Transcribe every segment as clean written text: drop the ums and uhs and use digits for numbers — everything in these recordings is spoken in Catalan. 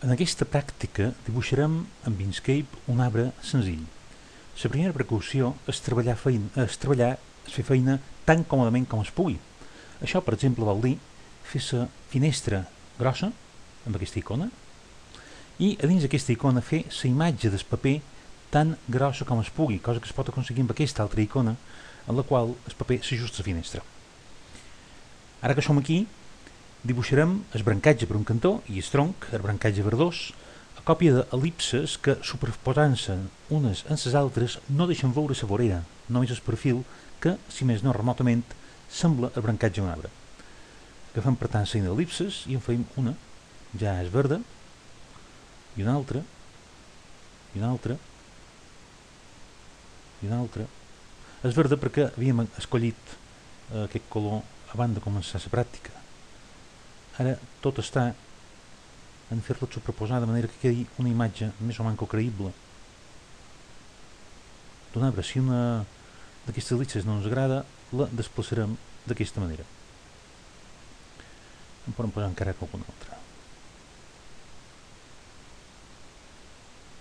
En aquesta pràctica dibuixarem amb Inkscape un arbre senzill. La primera precaució és fer feina tan còmodament com es pugui. Això, per exemple, vol dir fer la finestra grossa, amb aquesta icona, i a dins d'aquesta icona fer la imatge del paper tan grossa com es pugui, cosa que es pot aconseguir amb aquesta altra icona, en la qual el paper s'ajusta a la finestra. Ara que som aquí, dibuixarem el brancatge per un cantó i el tronc, el brancatge per dos, a còpia d'el·lipses que, superposant-se unes en les altres, no deixen veure la vorera, només el perfil que, si més no remotament, sembla el brancatge d'un arbre. Agafem per tant la d'el·lipses i en fem una, ja és verda, i una altra, i una altra, i una altra. És verda perquè havíem escollit aquest color abans de començar la pràctica. Ara tot està en fer-lo superposar de manera que quedi una imatge més o menys creïble d'un arbre. Si una d'aquestes llitses no ens agrada, la desplaçarem d'aquesta manera. En podem posar encara alguna altra.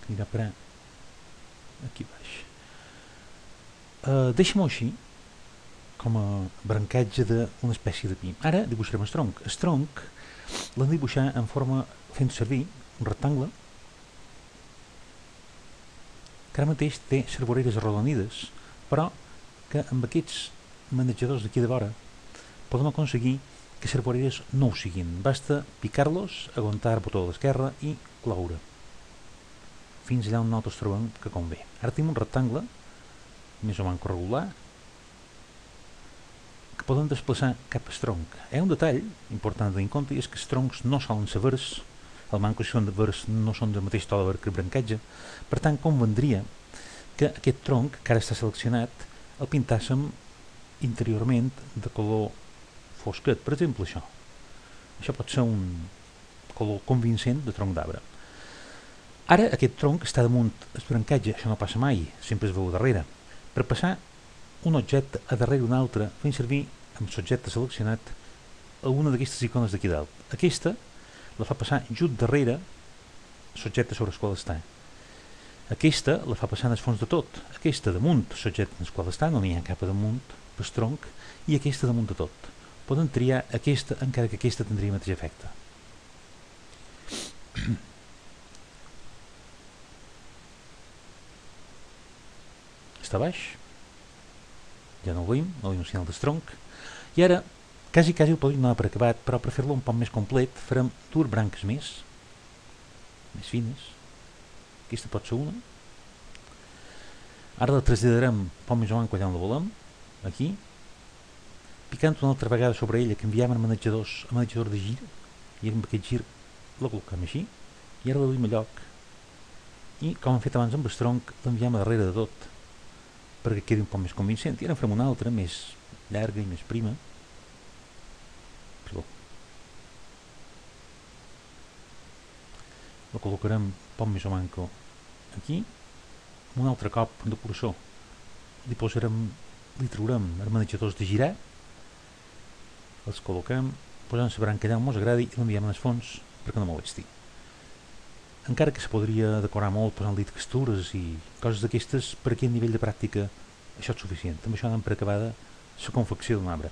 Anirà per aquí baix. Deixem-ho així, com a brancatge d'una espècie de pi. Ara dibuixarem el tronc. El tronc l'hem de dibuixar en forma fent servir un rectangle que ara mateix té les voreres arrodonides, però que amb aquests manejadors d'aquí de vora podem aconseguir que les voreres no ho siguin. Basta picar-los, aguantar el botó de l'esquerra i cloure fins allà on nosaltres trobem que convé. Ara tenim un rectangle més o menys regular que podem desplaçar cap al tronc. Hi ha un detall important a tenir en compte, i és que els troncs no solen ser verds, el manco si són de verds no són del mateix to de verd que el brancatge. Per tant, convendria que aquest tronc, que ara està seleccionat, el pintàssim interiorment de color fosquet. Per exemple, això. Això pot ser un color convincent de tronc d'arbre. Ara aquest tronc està damunt el brancatge, això no passa mai, sempre es veu darrere. Per passar un objecte a darrere d'un altre, fent servir amb l'objecte seleccionat a una d'aquestes icones d'aquí dalt. Aquesta la fa passar just darrere l'objecte sobre el qual està. Aquesta la fa passar en el fons de tot. Aquesta damunt l'objecte en el qual està, no n'hi ha cap a damunt pel tronc, i aquesta damunt de tot. Podem triar aquesta, encara que aquesta tindria el mateix efecte. Està baix, ja no ho veiem, no veiem el senyal del tronc, i ara quasi ho podríem donar per acabat, però per fer-lo un poc més complet farem dues branques més fines. Aquesta pot ser una. Ara la traslladarem un poc més o menys allà on la volem, aquí, picant una altra vegada sobre ella, canviem el manejador de gir, i amb aquest gir la col·locam així, i ara la duim a lloc, i com hem fet abans amb el tronc, l'enviem a darrere de tot, perquè quedi un poc més convincent. I ara en farem una altra, més llarga i més prima. Perdó. La col·locarem un poc més o manco aquí. Un altre cop de cursor li traurem els manejadors de girar, els col·loquem, posem la branca allà on ens agradi i l'enviem al fons perquè no molesti. Encara que se podria decorar molt posant-li textures i coses d'aquestes, per aquest nivell de pràctica això és suficient. Amb això anem per acabada la confecció d'un arbre.